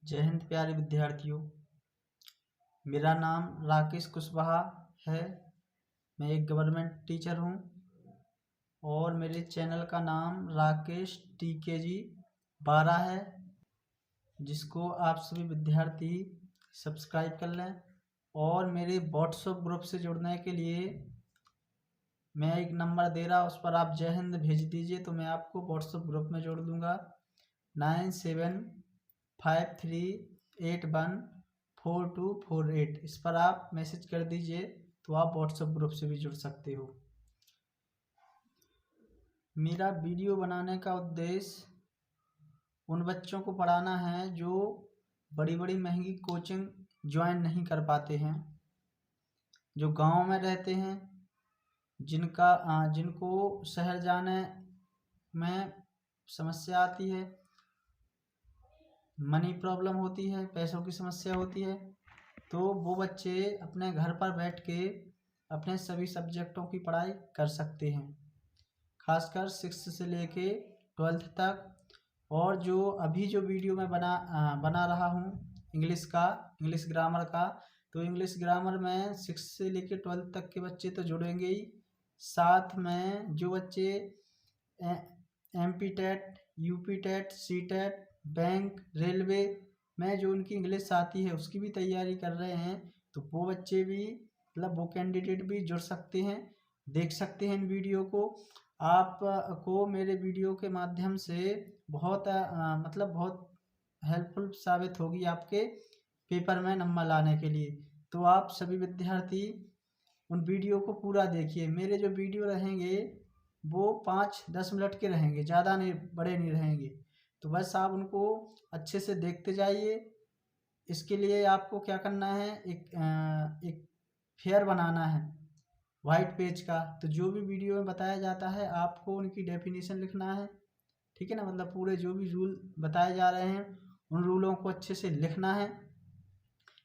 जय हिंद प्यारे विद्यार्थियों। मेरा नाम राकेश कुशवाहा है। मैं एक गवर्नमेंट टीचर हूँ और मेरे चैनल का नाम राकेश TKG 12 है, जिसको आप सभी विद्यार्थी सब्सक्राइब कर लें। और मेरे व्हाट्सएप ग्रुप से जुड़ने के लिए मैं एक नंबर दे रहा, उस पर आप जय हिंद भेज दीजिए तो मैं आपको व्हाट्सएप ग्रुप में जोड़ दूँगा। 9753814248। इस पर आप मैसेज कर दीजिए तो आप व्हाट्सएप ग्रुप से भी जुड़ सकते हो। मेरा वीडियो बनाने का उद्देश्य उन बच्चों को पढ़ाना है जो बड़ी बड़ी महंगी कोचिंग ज्वाइन नहीं कर पाते हैं, जो गांव में रहते हैं, जिनको शहर जाने में समस्या आती है, मनी प्रॉब्लम होती है, पैसों की समस्या होती है। तो वो बच्चे अपने घर पर बैठ के अपने सभी सब्जेक्टों की पढ़ाई कर सकते हैं, खासकर 6 से लेके 12th तक। और जो अभी जो वीडियो मैं बना रहा हूँ इंग्लिश ग्रामर का, तो इंग्लिश ग्रामर में 6 से लेके 12th तक के बच्चे तो जुड़ेंगे ही, साथ में जो बच्चे MP TET, UP TET, C TET, bank, railway में जो उनकी इंग्लिश आती है उसकी भी तैयारी कर रहे हैं, तो वो बच्चे भी मतलब वो कैंडिडेट भी जुड़ सकते हैं, देख सकते हैं इन वीडियो को। आप को मेरे वीडियो के माध्यम से बहुत बहुत हेल्पफुल साबित होगी आपके पेपर में नंबर लाने के लिए। तो आप सभी विद्यार्थी उन वीडियो को पूरा देखिए। मेरे जो वीडियो रहेंगे वो 5-10 मिनट के रहेंगे, ज़्यादा नहीं, बड़े नहीं रहेंगे। तो बस आप उनको अच्छे से देखते जाइए। इसके लिए आपको क्या करना है, एक फेयर बनाना है वाइट पेज का। तो जो भी वीडियो में बताया जाता है आपको उनकी डेफिनेशन लिखना है, ठीक है ना। मतलब पूरे जो भी रूल बताए जा रहे हैं उन रूलों को अच्छे से लिखना है।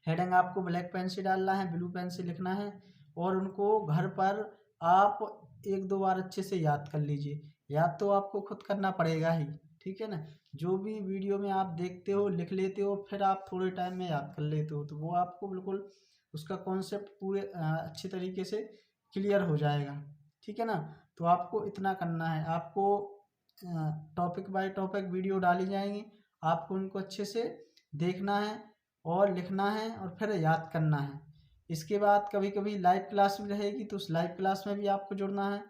हेडिंग आपको ब्लैक पेन से डालना है, ब्लू पेन से लिखना है, और उनको घर पर आप 1-2 बार अच्छे से याद कर लीजिए। याद तो आपको खुद करना पड़ेगा ही, ठीक है ना। जो भी वीडियो में आप देखते हो, लिख लेते हो, फिर आप थोड़े टाइम में याद कर लेते हो, तो वो आपको बिल्कुल उसका कॉन्सेप्ट पूरे अच्छे तरीके से क्लियर हो जाएगा, ठीक है ना। तो आपको इतना करना है। आपको टॉपिक बाय टॉपिक वीडियो डाली जाएंगी, आपको उनको अच्छे से देखना है और लिखना है और फिर याद करना है। इसके बाद कभी कभी लाइव क्लास भी रहेगी, तो उस लाइव क्लास में भी आपको जुड़ना है।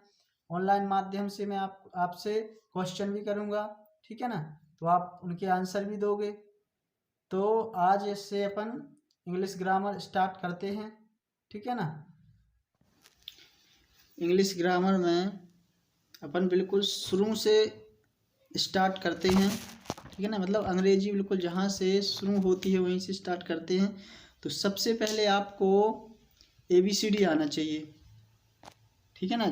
ऑनलाइन माध्यम से मैं आपसे क्वेश्चन भी करूँगा, ठीक है ना, तो आप उनके आंसर भी दोगे। तो आज इससे अपन इंग्लिश ग्रामर स्टार्ट करते हैं, ठीक है ना। इंग्लिश ग्रामर में अपन बिल्कुल शुरू से स्टार्ट करते हैं, ठीक है ना। मतलब अंग्रेजी बिल्कुल जहाँ से शुरू होती है वहीं से स्टार्ट करते हैं। तो सबसे पहले आपको ABCD आना चाहिए, ठीक है ना।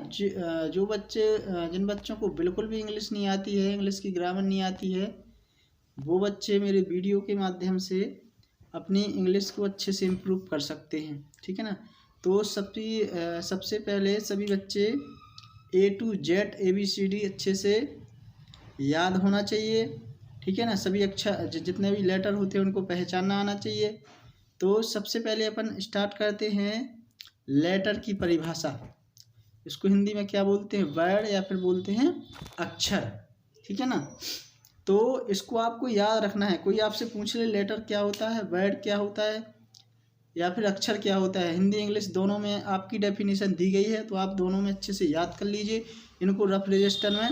जो बच्चे जिन बच्चों को बिल्कुल भी इंग्लिश नहीं आती है, इंग्लिश की ग्रामर नहीं आती है, वो बच्चे मेरे वीडियो के माध्यम से अपनी इंग्लिश को अच्छे से इम्प्रूव कर सकते हैं, ठीक है ना। तो सबसे पहले सभी बच्चे A to Z ABCD अच्छे से याद होना चाहिए, ठीक है ना। सभी अक्षर जितने भी लेटर होते हैं उनको पहचानना आना चाहिए। तो सबसे पहले अपन स्टार्ट करते हैं लेटर की परिभाषा। इसको हिंदी में क्या बोलते हैं, वर्ड, या फिर बोलते हैं अक्षर, ठीक है ना। तो इसको आपको याद रखना है। कोई आपसे पूछ ले लेटर क्या होता है, वर्ड क्या होता है, या फिर अक्षर क्या होता है, हिंदी इंग्लिश दोनों में आपकी डेफिनेशन दी गई है, तो आप दोनों में अच्छे से याद कर लीजिए। इनको रफ रजिस्टर में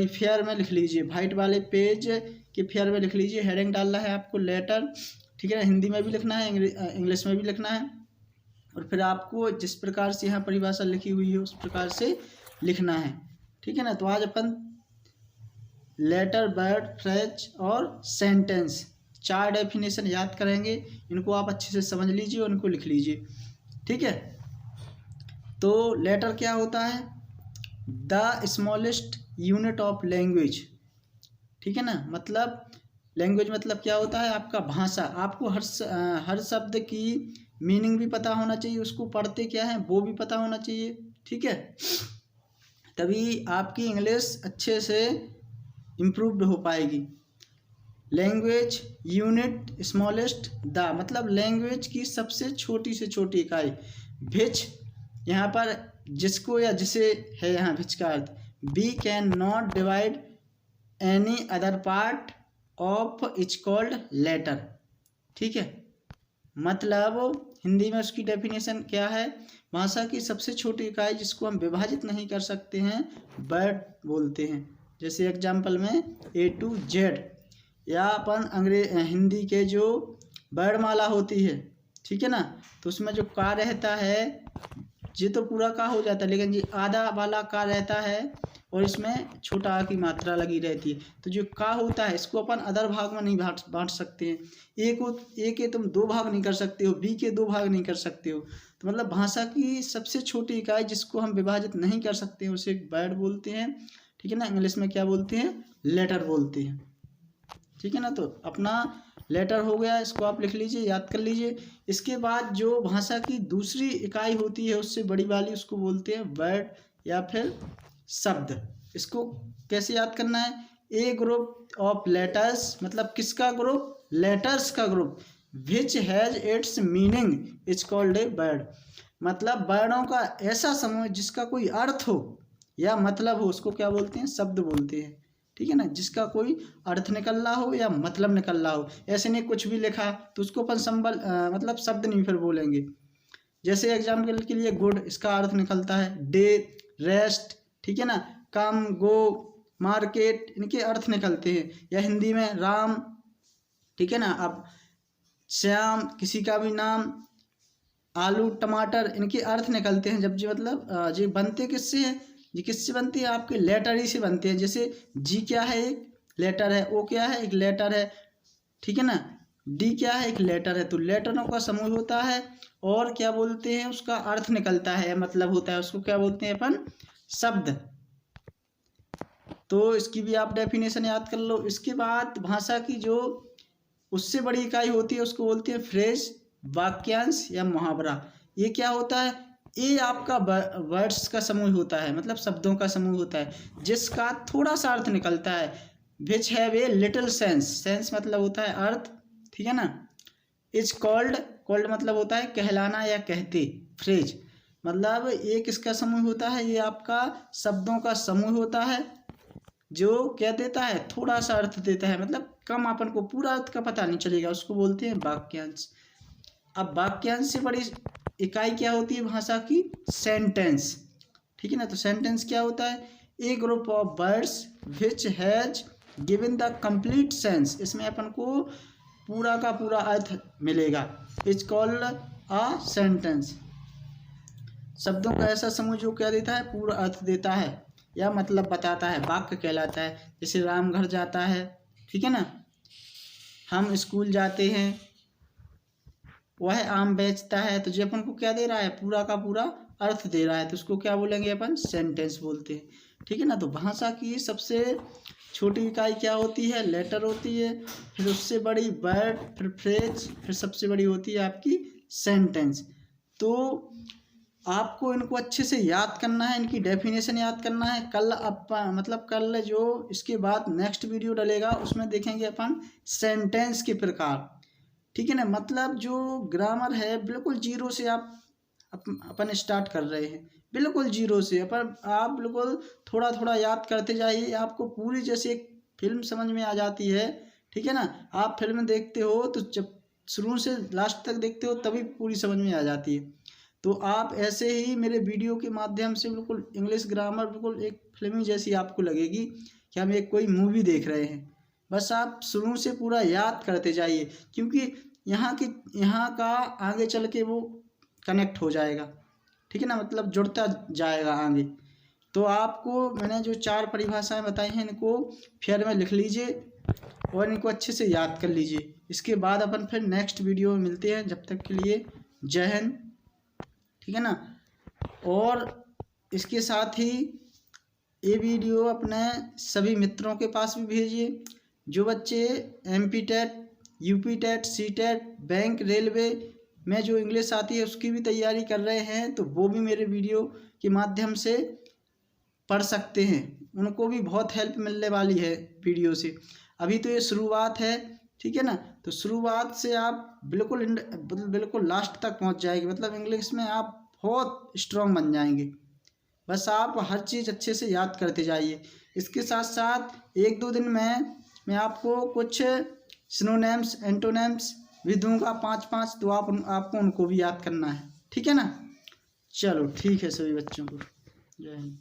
फेयर में लिख लीजिए, वाइट वाले पेज के फेयर में लिख लीजिए। हेडिंग डालना है आपको लेटर, ठीक है ना। हिंदी में भी लिखना है, इंग्लिश में भी लिखना है, और फिर आपको जिस प्रकार से यहाँ परिभाषा लिखी हुई है उस प्रकार से लिखना है, ठीक है ना। तो आज अपन लेटर, वर्ड, फ्रेज और सेंटेंस 4 डेफिनेशन याद करेंगे। इनको आप अच्छे से समझ लीजिए और इनको लिख लीजिए, ठीक है। तो लेटर क्या होता है, the smallest unit of language, ठीक है ना। मतलब लैंग्वेज मतलब क्या होता है, आपका भाषा। आपको हर शब्द की मीनिंग भी पता होना चाहिए, उसको पढ़ते क्या है वो भी पता होना चाहिए, ठीक है। तभी आपकी इंग्लिश अच्छे से इम्प्रूव्ड हो पाएगी। लैंग्वेज यूनिट स्मॉलेस्ट द, मतलब लैंग्वेज की सबसे छोटी से छोटी इकाई। विच यहाँ पर जिसको या जिसे है यहाँ विच का अर्थ। We can not divide any other part of each called letter. ठीक है, मतलब हिंदी में उसकी डेफिनेशन क्या है, भाषा की सबसे छोटी इकाई जिसको हम विभाजित नहीं कर सकते हैं वर्ड बोलते हैं। जैसे एग्जाम्पल में A to Z, या अपन हिंदी के जो वर्णमाला होती है, ठीक है ना, तो उसमें जो का रहता है ये तो पूरा का हो जाता है, लेकिन ये आधा वाला का रहता है और इसमें छोटा आ की मात्रा लगी रहती है। तो जो का होता है इसको अपन अदर भाग में नहीं बांट सकते हैं। ए के तुम दो भाग नहीं कर सकते हो, बी के दो भाग नहीं कर सकते हो। तो मतलब भाषा की सबसे छोटी इकाई जिसको हम विभाजित नहीं कर सकते हैं उसे एक वर्ड बोलते हैं। ठीक है ना, इंग्लिश में क्या बोलते हैं, लेटर बोलते हैं। ठीक है ना, तो अपना लेटर हो गया, इसको आप लिख लीजिए, याद कर लीजिए। इसके बाद जो भाषा की दूसरी इकाई होती है उससे बड़ी वाली, उसको बोलते हैं वर्ड या फिर शब्द। इसको कैसे याद करना है, ए ग्रुप ऑफ लेटर्स, मतलब किसका ग्रुप, लेटर्स का group, which has its meaning is called a word. मतलब वर्णों का ऐसा समूह जिसका कोई अर्थ हो या मतलब हो उसको क्या बोलते हैं, शब्द बोलते हैं। ठीक है ना, जिसका कोई अर्थ निकल रहा हो या मतलब निकल रहा हो, ऐसे नहीं कुछ भी लिखा तो उसको अपन मतलब शब्द नहीं फिर बोलेंगे। जैसे एग्जाम्पल के लिए गुड, इसका अर्थ निकलता है डे, रेस्ट, ठीक है ना, कम, गो, मार्केट, इनके अर्थ निकलते हैं। या हिंदी में राम, ठीक है ना, अब श्याम, किसी का भी नाम, आलू, टमाटर, इनके अर्थ निकलते हैं। जब जी मतलब जी बनते किससे हैं, ये किससे बनती है, आपके लेटर ही से बनते हैं। जैसे जी क्या है, एक लेटर है, ओ क्या है, एक लेटर है, ठीक है ना, डी क्या है, एक लेटर है। तो लेटरों का समूह होता है और क्या बोलते हैं, उसका अर्थ निकलता है, मतलब होता है, उसको क्या बोलते हैं अपन, शब्द। तो इसकी भी आप डेफिनेशन याद कर लो। इसके बाद भाषा की जो उससे बड़ी इकाई होती है उसको बोलते हैं फ्रेज, वाक्यांश या मुहावरा। ये क्या होता है, ये आपका वर्ड्स का समूह होता है, मतलब शब्दों का समूह होता है जिसका थोड़ा सा अर्थ निकलता है। Which have a little sense, sense मतलब होता है अर्थ, ठीक है ना। इज कॉल्ड, कॉल्ड मतलब होता है कहलाना या कहते। फ्रेज मतलब ये किसका समूह होता है, ये आपका शब्दों का समूह होता है जो क्या देता है, थोड़ा सा अर्थ देता है, मतलब कम, अपन को पूरा अर्थ का पता नहीं चलेगा, उसको बोलते हैं वाक्यांश। अब वाक्यांश से बड़ी इकाई क्या होती है भाषा की, सेंटेंस। ठीक है ना, तो सेंटेंस क्या होता है, a group of words which has given the complete sense, इसमें अपन को पूरा का पूरा अर्थ मिलेगा, इज कॉल्ड अ सेंटेंस। शब्दों का ऐसा समूह जो क्या देता है, पूरा अर्थ देता है या मतलब बताता है, वाक्य कहलाता है। जैसे राम घर जाता है, ठीक है ना, हम स्कूल जाते हैं, वह आम बेचता है, तो जो अपन को क्या दे रहा है, पूरा का पूरा अर्थ दे रहा है, तो उसको क्या बोलेंगे अपन, सेंटेंस बोलते हैं। ठीक है ना, तो भाषा की सबसे छोटी इकाई क्या होती है, लेटर होती है, फिर उससे बड़ी वर्ड, फिर फ्रेज, फिर सबसे बड़ी होती है आपकी सेंटेंस। तो आपको इनको अच्छे से याद करना है, इनकी डेफिनेशन याद करना है। कल मतलब कल जो इसके बाद नेक्स्ट वीडियो डलेगा उसमें देखेंगे अपन सेंटेंस के प्रकार। ठीक है ना, मतलब जो ग्रामर है बिल्कुल जीरो से आप अपन स्टार्ट कर रहे हैं, बिल्कुल जीरो से अपन आप बिल्कुल थोड़ा थोड़ा याद करते जाइए, आपको पूरी जैसे एक फिल्म समझ में आ जाती है। ठीक है ना, आप फिल्म देखते हो तो जब शुरू से लास्ट तक देखते हो तभी पूरी समझ में आ जाती है। तो आप ऐसे ही मेरे वीडियो के माध्यम से बिल्कुल इंग्लिश ग्रामर बिल्कुल एक फिल्मी जैसी आपको लगेगी कि हम एक कोई मूवी देख रहे हैं। बस आप शुरू से पूरा याद करते जाइए, क्योंकि यहाँ का आगे चल के वो कनेक्ट हो जाएगा। ठीक है ना, मतलब जुड़ता जाएगा आगे। तो आपको मैंने जो 4 परिभाषाएं बताई हैं इनको फेयर में लिख लीजिए और इनको अच्छे से याद कर लीजिए। इसके बाद अपन फिर नेक्स्ट वीडियो में मिलते हैं, जब तक के लिए जय हिंद। ठीक है ना, और इसके साथ ही ये वीडियो अपने सभी मित्रों के पास भी भेजिए। जो बच्चे MP TET, UP TET, C TET, bank, railway में जो इंग्लिश आती है उसकी भी तैयारी कर रहे हैं, तो वो भी मेरे वीडियो के माध्यम से पढ़ सकते हैं, उनको भी बहुत हेल्प मिलने वाली है वीडियो से। अभी तो ये शुरुआत है, ठीक है ना। तो शुरुआत से आप बिल्कुल लास्ट तक पहुंच जाएंगे, मतलब इंग्लिश में आप बहुत स्ट्रांग बन जाएंगे। बस आप हर चीज़ अच्छे से याद करते जाइए। इसके साथ साथ 1-2 दिन में मैं आपको कुछ सिनोनिम्स एंटोनिम्स भी दूंगा 5-5, तो आपको उनको भी याद करना है, ठीक है ना। चलो ठीक है सभी बच्चों को, जय हिंद।